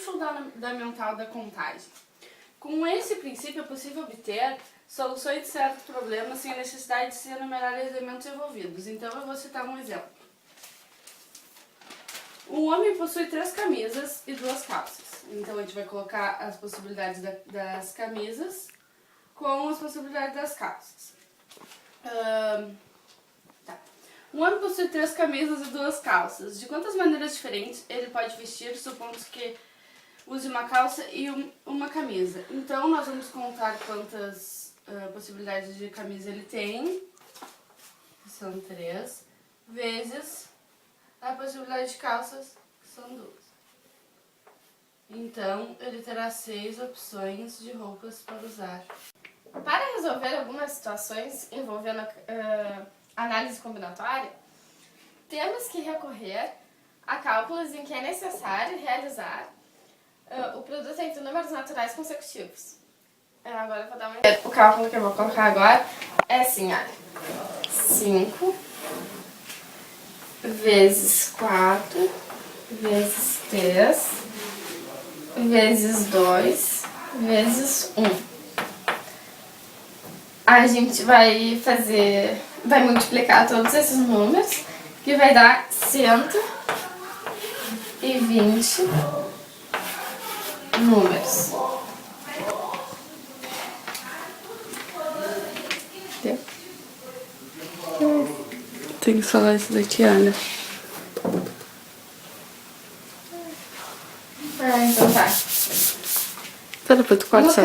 fundamental da contagem. Com esse princípio é possível obter soluções de certos problemas sem a necessidade de se enumerar elementos envolvidos. Então eu vou citar um exemplo. Um homem possui 3 camisas e 2 calças. Então a gente vai colocar as possibilidades das camisas com as possibilidades das calças. Um homem possui 3 camisas e 2 calças. De quantas maneiras diferentes ele pode vestir, supondo que use uma calça e uma camisa? Então nós vamos contar quantas possibilidades de camisa ele tem, que são 3, vezes a possibilidade de calças, que são 2. Então ele terá 6 opções de roupas para usar. Para resolver algumas situações envolvendo análise combinatória, temos que recorrer a cálculos em que é necessário realizar o produto entre números naturais consecutivos. Agora eu vou dar o cálculo que eu vou colocar agora é assim, olha. 5 vezes 4 vezes 3 vezes 2 vezes 1. A gente vai multiplicar todos esses números, que vai dar 120 números. Tem que falar isso daqui, olha. Então tá. Tá, depois tu corta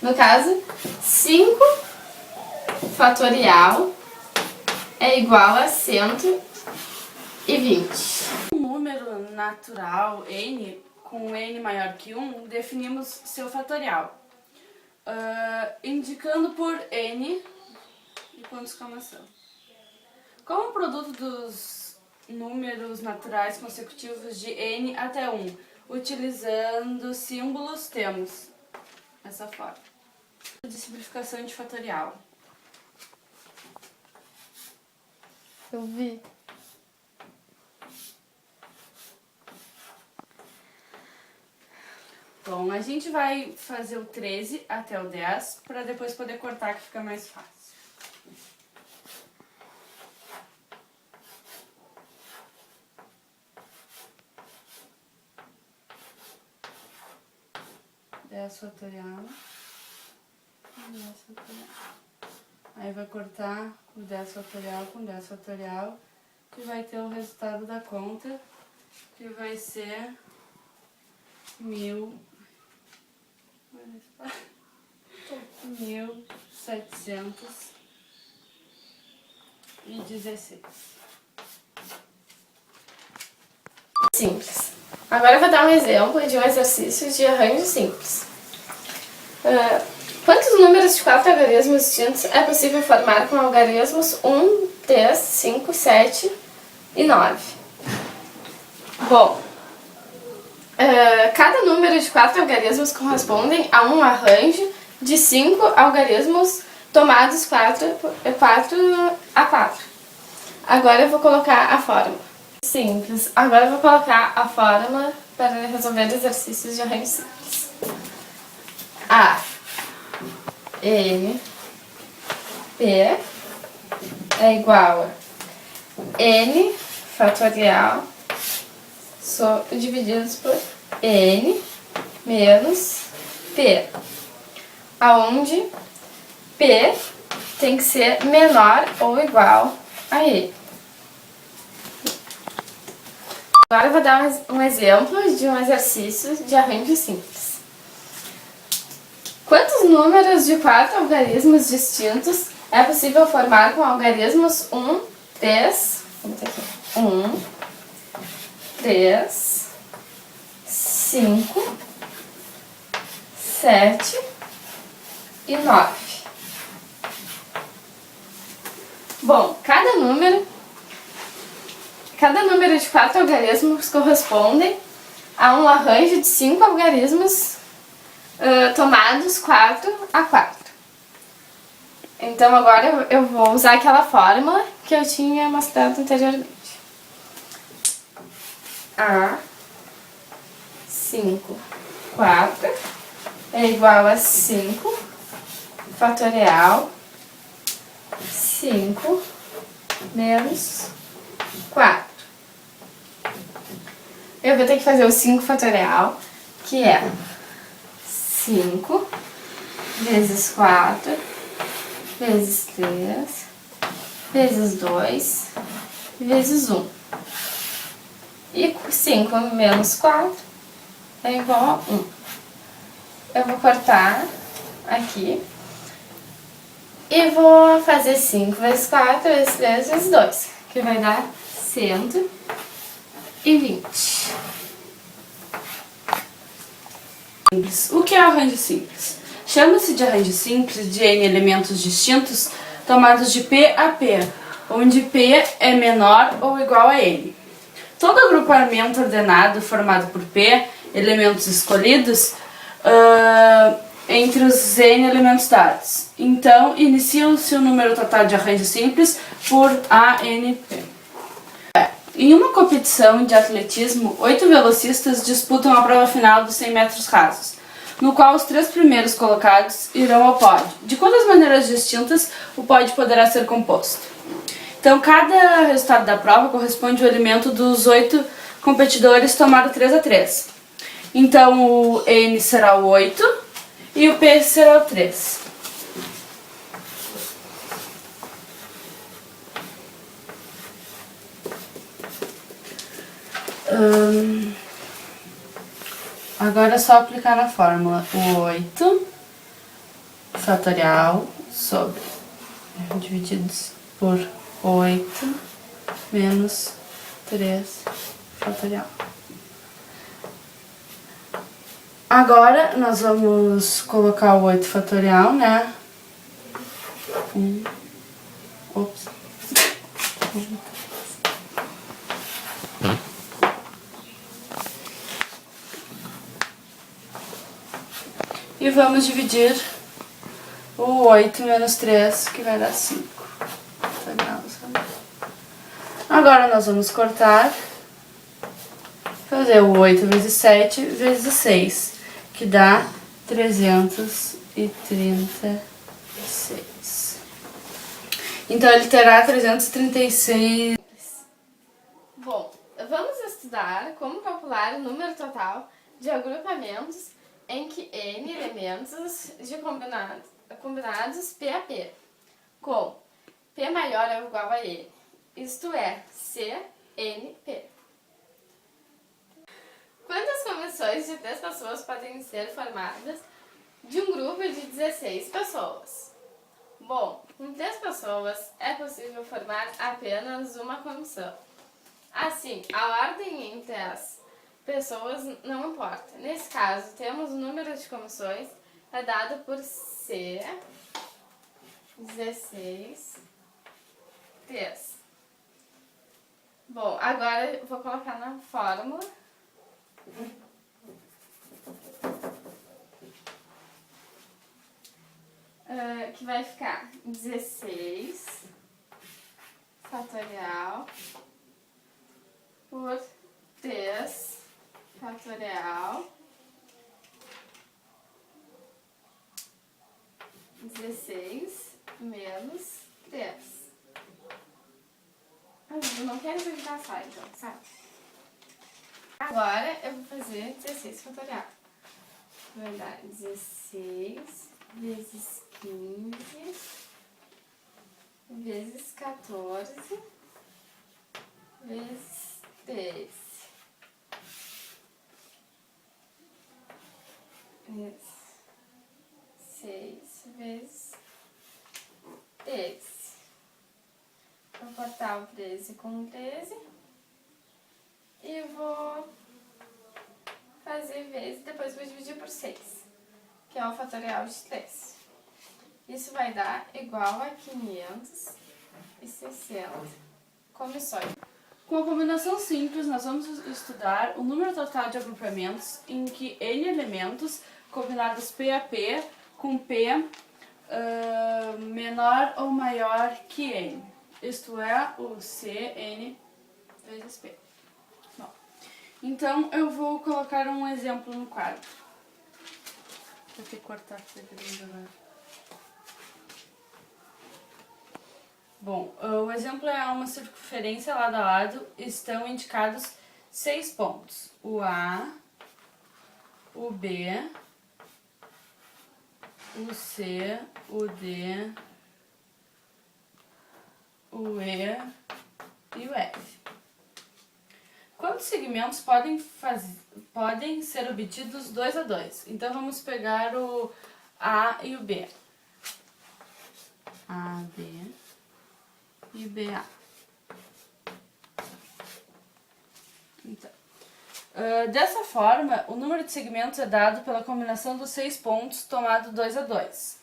No caso, 5 fatorial é igual a 120. Um número natural, n, com n maior que 1, definimos seu fatorial. Indicando por n e ponto de exclamação. Como o produto dos números naturais consecutivos de n até 1, utilizando símbolos, temos essa forma de simplificação de fatorial. Eu vi. Bom, a gente vai fazer o 13 até o 10 para depois poder cortar, que fica mais fácil. Fatorial. Aí vai cortar o 10 fatorial com 10 fatorial, que vai ter o resultado da conta, que vai ser 1.716. Simples. Agora eu vou dar um exemplo de um exercício de arranjo simples. Quantos números de 4 algarismos distintos é possível formar com algarismos 1, 3, 5, 7 e 9? Bom, cada número de 4 algarismos correspondem a um arranjo de 5 algarismos tomados 4 a 4. Agora eu vou colocar a fórmula. Simples. Agora eu vou colocar a fórmula para resolver exercícios de arranjo simples. A, N, P é igual a N fatorial divididos por N menos P, aonde P tem que ser menor ou igual a E. Agora eu vou dar um exemplo de um exercício de arranjo simples. Quantos números de 4 algarismos distintos é possível formar com algarismos 1, 3, 5, 7 e 9? Bom, cada número de 4 algarismos corresponde a um arranjo de 5 algarismos tomados 4 a 4. Então agora eu vou usar aquela fórmula que eu tinha mostrado anteriormente. 5, 4 é igual a 5 fatorial 5 menos 4. Eu vou ter que fazer o 5 fatorial, que é 5 vezes 4 vezes 3 vezes 2 vezes 1. E 5 menos 4 é igual a 1. Eu vou cortar aqui e vou fazer 5 vezes 4 vezes 3 vezes 2, que vai dar 120. O que é arranjo simples? Chama-se de arranjo simples de N elementos distintos tomados de P a P, onde P é menor ou igual a N. Todo agrupamento ordenado formado por P, elementos escolhidos, entre os N elementos dados. Então, inicia-se o número total de arranjo simples por ANP. Em uma competição de atletismo, 8 velocistas disputam a prova final dos 100 metros rasos, no qual os 3 primeiros colocados irão ao pódio. De quantas maneiras distintas o pódio poderá ser composto? Então, cada resultado da prova corresponde ao elemento dos 8 competidores tomado 3 a 3. Então, o N será o 8 e o P será o 3. Agora é só aplicar na fórmula o 8 fatorial sobre divididos por 8 menos 3 fatorial. Agora nós vamos colocar o 8 fatorial, né? Ops. E vamos dividir o 8 menos 3, que vai dar 5. Agora nós vamos cortar, fazer o 8 vezes 7 vezes 6, que dá 336. Então ele terá 336. Bom, vamos estudar como calcular o número total de agrupamentos em que N elementos de combinados P a P, com P maior ou igual a N, isto é, CNP. Quantas comissões de 3 pessoas podem ser formadas de um grupo de 16 pessoas? Bom, com 3 pessoas é possível formar apenas uma comissão. Assim, a ordem entre as pessoas não importa. Nesse caso, temos o número de comissões é dado por C, 16, 3. Bom, agora eu vou colocar na fórmula. Que vai ficar 16 fatorial por 3 fatorial 16 menos 3. Eu não quero dividir só, então, sabe? Agora eu vou fazer 16 fatorial. Vai dar 16 vezes 15 vezes 14 vezes 13 vezes 6 vezes 13. Vou cortar o 13 com 13 e vou fazer vezes, depois vou dividir por 6, que é o fatorial de 3. Isso vai dar igual a 560 comissões. Com a combinação simples, nós vamos estudar o número total de agrupamentos em que N elementos combinados P a P com P menor ou maior que N. Isto é, o CN vezes P. Bom, Então, eu vou colocar um exemplo no quadro. Vou ter que cortar essa grande agora. Bom, o exemplo é uma circunferência lado a lado. Estão indicados 6 pontos. O A, o B, o C, o D, o E e o F. Quantos segmentos podem ser obtidos 2 a 2? Então, vamos pegar o A e o B. A, B e BA. Então, dessa forma, o número de segmentos é dado pela combinação dos 6 pontos tomado 2 a 2.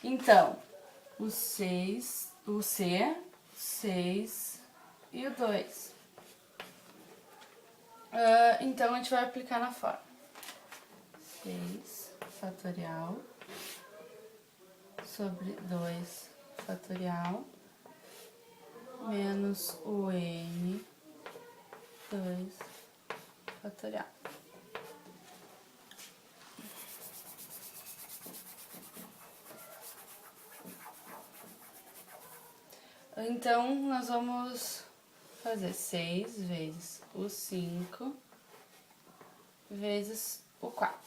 Então, o 6, o C, 6 e o 2. Então, a gente vai aplicar na forma. 6 fatorial sobre 2 fatorial menos o N 2 fatorial. Então, nós vamos fazer 6 vezes o 5 vezes o 4.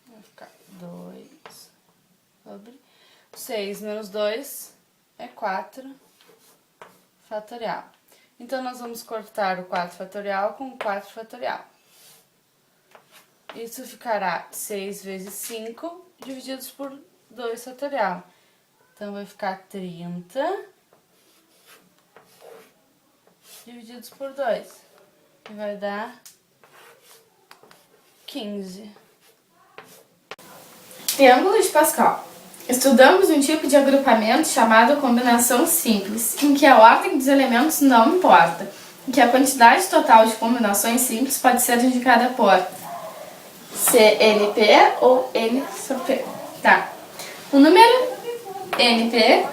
Vai ficar 2 sobre 6 menos 2 é 4 fatorial. Então, nós vamos cortar o 4 fatorial com o 4 fatorial. Isso ficará 6 vezes 5 divididos por 2 fatorial. Então, vai ficar 30 divididos por 2. E vai dar 15. Triângulo de Pascal. Estudamos um tipo de agrupamento chamado combinação simples, em que a ordem dos elementos não importa, em que a quantidade total de combinações simples pode ser indicada por CNP ou N sobre P. Tá. O número NP,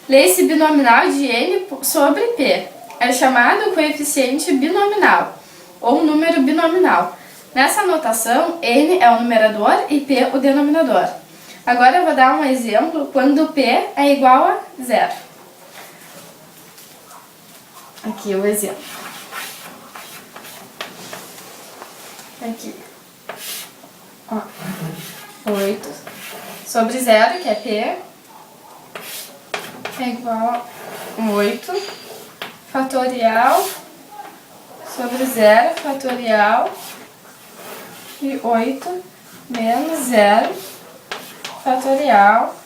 lê-se binominal de N sobre P. É chamado coeficiente binominal, ou número binominal. Nessa notação, N é o numerador e P o denominador. Agora eu vou dar um exemplo quando P é igual a 0. Aqui o exemplo. Aqui. Ó. 8 sobre 0, que é P, é igual a 8 fatorial sobre 0 fatorial e 8 menos 0 fatorial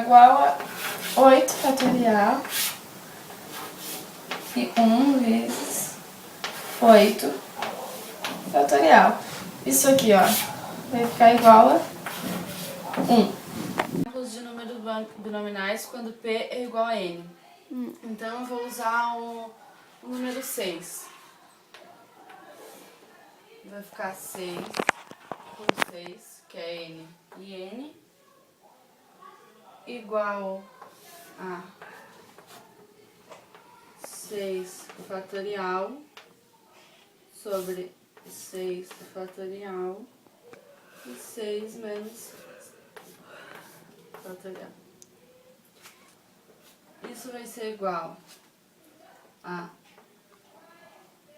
igual a 8 fatorial e 1 vezes 8 fatorial. Isso aqui, ó, vai ficar igual a 1. Exemplos de números binominais quando P é igual a N. Então, eu vou usar o número 6. Vai ficar 6 por 6, que é N e N, igual a 6 fatorial sobre 6 fatorial e 6 menos fatorial. Isso vai ser igual a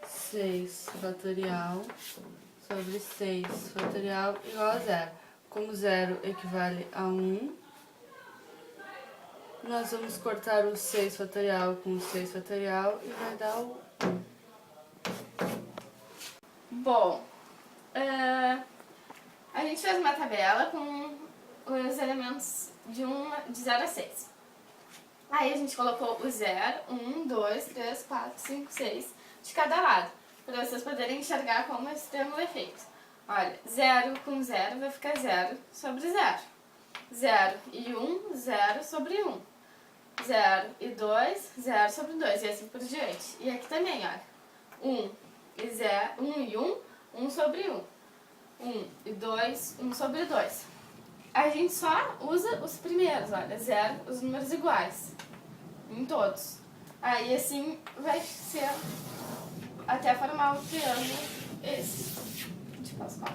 6 fatorial sobre 6 fatorial igual a 0. Como 0 equivale a 1, nós vamos cortar o 6 fatorial com o 6 fatorial e vai dar o 1. Bom, a gente fez uma tabela com os elementos de 0 a 6. Aí a gente colocou o 0, 1, 2, 3, 4, 5, 6 de cada lado, para vocês poderem enxergar como esse triângulo é feito. Olha, 0 com 0 vai ficar 0 sobre 0. 0 e 1, 0 sobre 1. 0 e 2, 0 sobre 2, e assim por diante. E aqui também, olha, 1 e 1, 1 sobre 1. 1 e 2, 1 sobre 2. A gente só usa os primeiros, olha, 0, os números iguais, em todos. Aí assim vai ser até formar o triângulo esse de Pascal.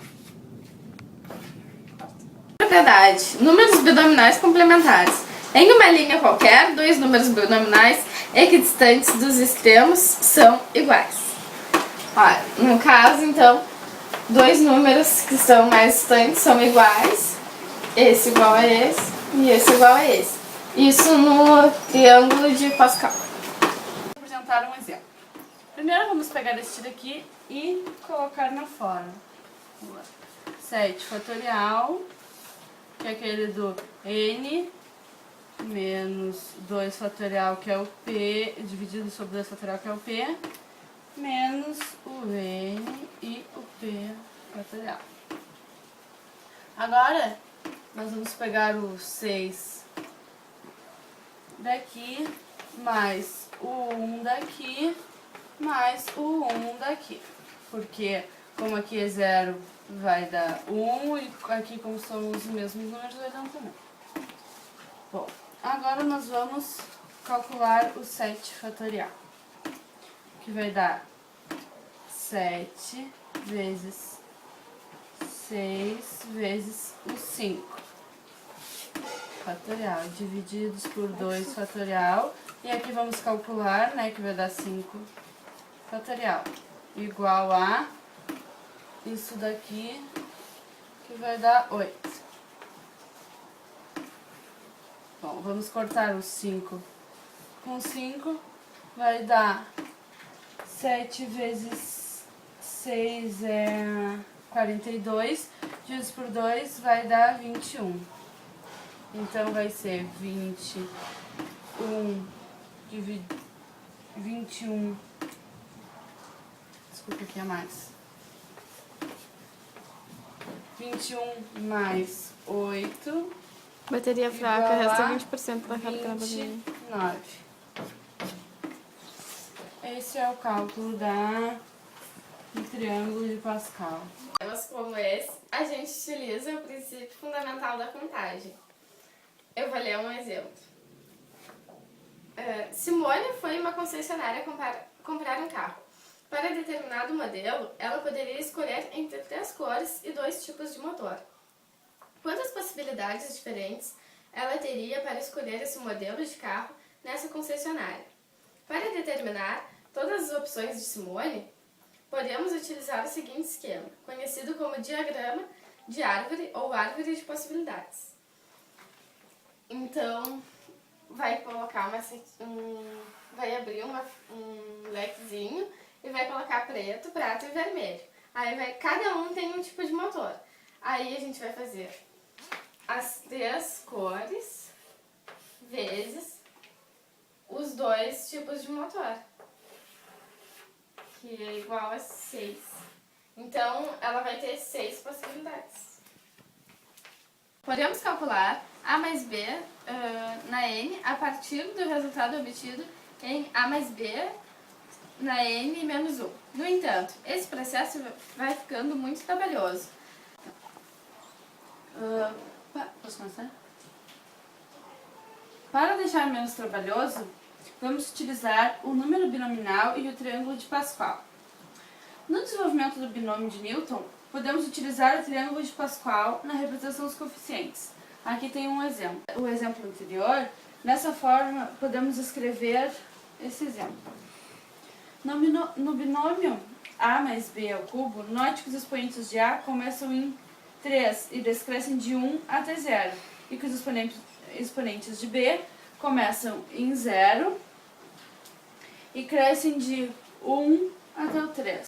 Propriedade: números binominais complementares. Em uma linha qualquer, dois números binominais equidistantes dos extremos são iguais. Olha, no caso, então, dois números que são mais distantes são iguais, esse igual a esse e esse igual a esse. Isso no triângulo de Pascal. Vou apresentar um exemplo. Primeiro vamos pegar este daqui e colocar na fórmula. 7 fatorial, que é aquele do n, menos 2 fatorial, que é o p, dividido sobre 2 fatorial, que é o p, menos o n e o p fatorial. Agora, nós vamos pegar o 6 daqui, mais o 1 daqui, mais o 1 daqui. Porque, como aqui é 0, vai dar 1, e aqui, como são os mesmos números, vai dar 1 também. Bom, agora nós vamos calcular o 7 fatorial, que vai dar 7 vezes 6 vezes o 5 fatorial, divididos por 2 fatorial, e aqui vamos calcular, né, que vai dar 5 fatorial, igual a isso daqui, que vai dar 8. Bom, vamos cortar o 5 com 5, vai dar 7 vezes 6 é 42, dividido por 2 vai dar 21. Então vai ser 21 desculpa, aqui é mais. 21 mais 8. Bateria fraca, resta 20% da carga na bateria. 29. Esse é o cálculo do triângulo de Pascal. Problemas como esse, a gente utiliza o princípio fundamental da contagem. Eu vou ler um exemplo. Simone foi em uma concessionária comprar um carro. Para determinado modelo, ela poderia escolher entre 3 cores e 2 tipos de motor. Quantas possibilidades diferentes ela teria para escolher esse modelo de carro nessa concessionária? Para determinar todas as opções de Simone, podemos utilizar o seguinte esquema, conhecido como diagrama de árvore ou árvore de possibilidades. Então, vai colocar vai abrir um lequezinho e vai colocar preto, prata e vermelho. Aí cada um tem um tipo de motor. Aí a gente vai fazer as 3 cores vezes os 2 tipos de motor, que é igual a 6. Então, ela vai ter 6 possibilidades. Podemos calcular A mais B na N a partir do resultado obtido em A mais B na N menos 1. No entanto, esse processo vai ficando muito trabalhoso. Posso começar? Para deixar menos trabalhoso, vamos utilizar o número binominal e o triângulo de Pascal. No desenvolvimento do binômio de Newton, podemos utilizar o triângulo de Pascal na representação dos coeficientes. Aqui tem um exemplo. O exemplo anterior, nessa forma, podemos escrever esse exemplo. No binômio A mais B ao cubo, note que os expoentes de A começam em 3 e descrescem de 1 até 0, e que os exponentes de B começam em 0 e crescem de 1 até o 3.